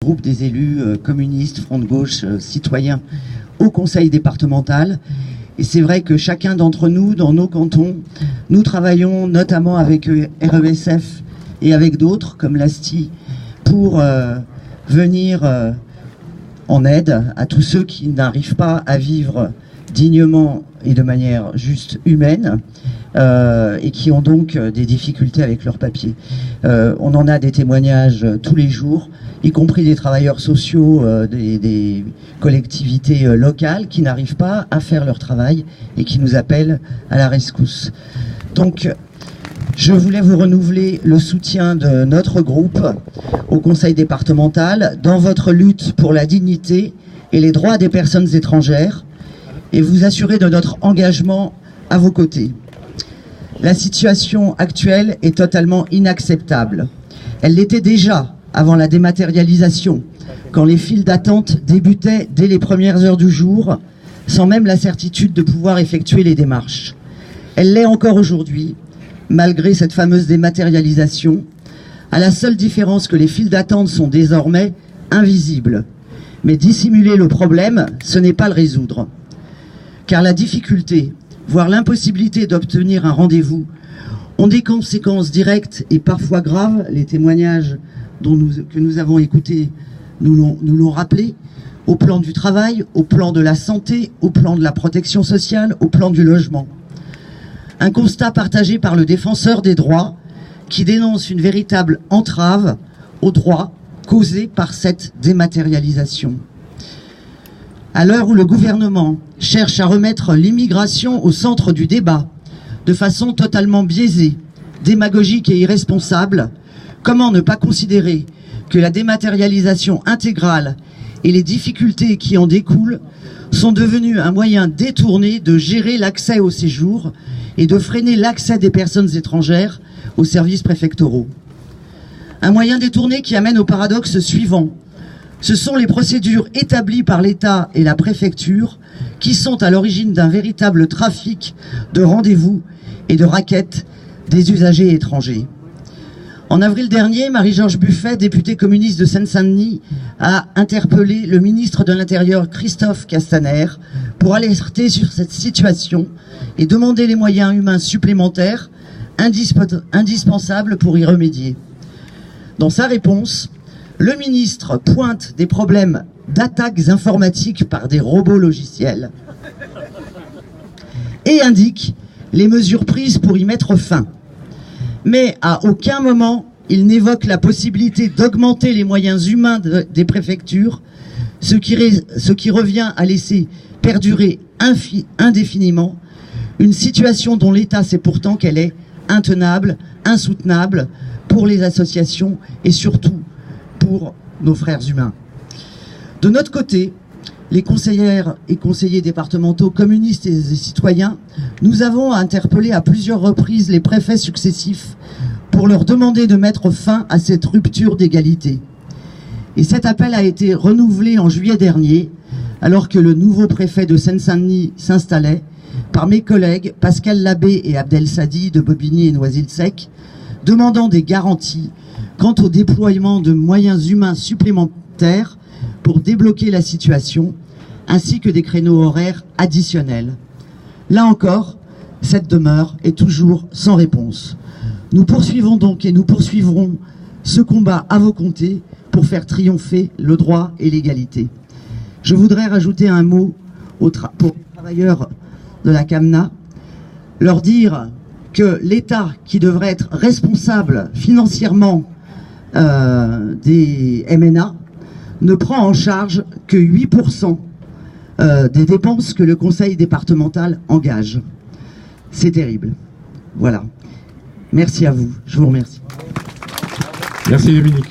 groupe des élus communistes, Front de gauche, citoyens au conseil départemental. Et c'est vrai que chacun d'entre nous, dans nos cantons, nous travaillons notamment avec RESF et avec d'autres, comme l'ASTI, pour venir en aide à tous ceux qui n'arrivent pas à vivre dignement et de manière juste humaine, et qui ont donc des difficultés avec leurs papiers. On en a des témoignages tous les jours, y compris des travailleurs sociaux des collectivités locales qui n'arrivent pas à faire leur travail et qui nous appellent à la rescousse. Donc, je voulais vous renouveler le soutien de notre groupe au conseil départemental dans votre lutte pour la dignité et les droits des personnes étrangères et vous assurer de notre engagement à vos côtés. La situation actuelle est totalement inacceptable. Elle l'était déjà avant la dématérialisation, quand les files d'attente débutaient dès les premières heures du jour, sans même la certitude de pouvoir effectuer les démarches. Elle l'est encore aujourd'hui, malgré cette fameuse dématérialisation, à la seule différence que les files d'attente sont désormais invisibles. Mais dissimuler le problème, ce n'est pas le résoudre. Car la difficulté, voire l'impossibilité d'obtenir un rendez-vous, ont des conséquences directes et parfois graves. Les témoignages que nous avons écoutés nous l'ont rappelé, au plan du travail, au plan de la santé, au plan de la protection sociale, au plan du logement. Un constat partagé par le défenseur des droits qui dénonce une véritable entrave aux droits causée par cette dématérialisation. À l'heure où le gouvernement cherche à remettre l'immigration au centre du débat, de façon totalement biaisée, démagogique et irresponsable, comment ne pas considérer que la dématérialisation intégrale et les difficultés qui en découlent sont devenues un moyen détourné de gérer l'accès au séjour et de freiner l'accès des personnes étrangères aux services préfectoraux. Un moyen détourné qui amène au paradoxe suivant. Ce sont les procédures établies par l'État et la préfecture qui sont à l'origine d'un véritable trafic de rendez-vous et de raquettes des usagers étrangers. En avril dernier, Marie-Georges Buffet, députée communiste de Seine-Saint-Denis, a interpellé le ministre de l'Intérieur Christophe Castaner pour alerter sur cette situation et demander les moyens humains supplémentaires indispensables pour y remédier. Dans sa réponse, le ministre pointe des problèmes d'attaques informatiques par des robots logiciels et indique les mesures prises pour y mettre fin. Mais à aucun moment, il n'évoque la possibilité d'augmenter les moyens humains des préfectures, ce qui revient à laisser perdurer indéfiniment une situation dont l'État sait pourtant qu'elle est intenable, insoutenable pour les associations et surtout pour nos frères humains. De notre côté, les conseillères et conseillers départementaux communistes et citoyens, nous avons interpellé à plusieurs reprises les préfets successifs pour leur demander de mettre fin à cette rupture d'égalité. Et cet appel a été renouvelé en juillet dernier, alors que le nouveau préfet de Seine-Saint-Denis s'installait, par mes collègues Pascal Labbé et Abdel Sadi de Bobigny et Noisy-le-Sec, demandant des garanties quant au déploiement de moyens humains supplémentaires pour débloquer la situation, ainsi que des créneaux horaires additionnels. Là encore, cette demeure est toujours sans réponse. Nous poursuivons donc et nous poursuivrons ce combat à vos côtés pour faire triompher le droit et l'égalité. Je voudrais rajouter un mot pour les travailleurs de la CAMNA, leur dire que l'État, qui devrait être responsable financièrement des MNA, ne prend en charge que 8% des dépenses que le conseil départemental engage. C'est terrible. Voilà. Merci à vous. Je vous remercie. Merci Dominique.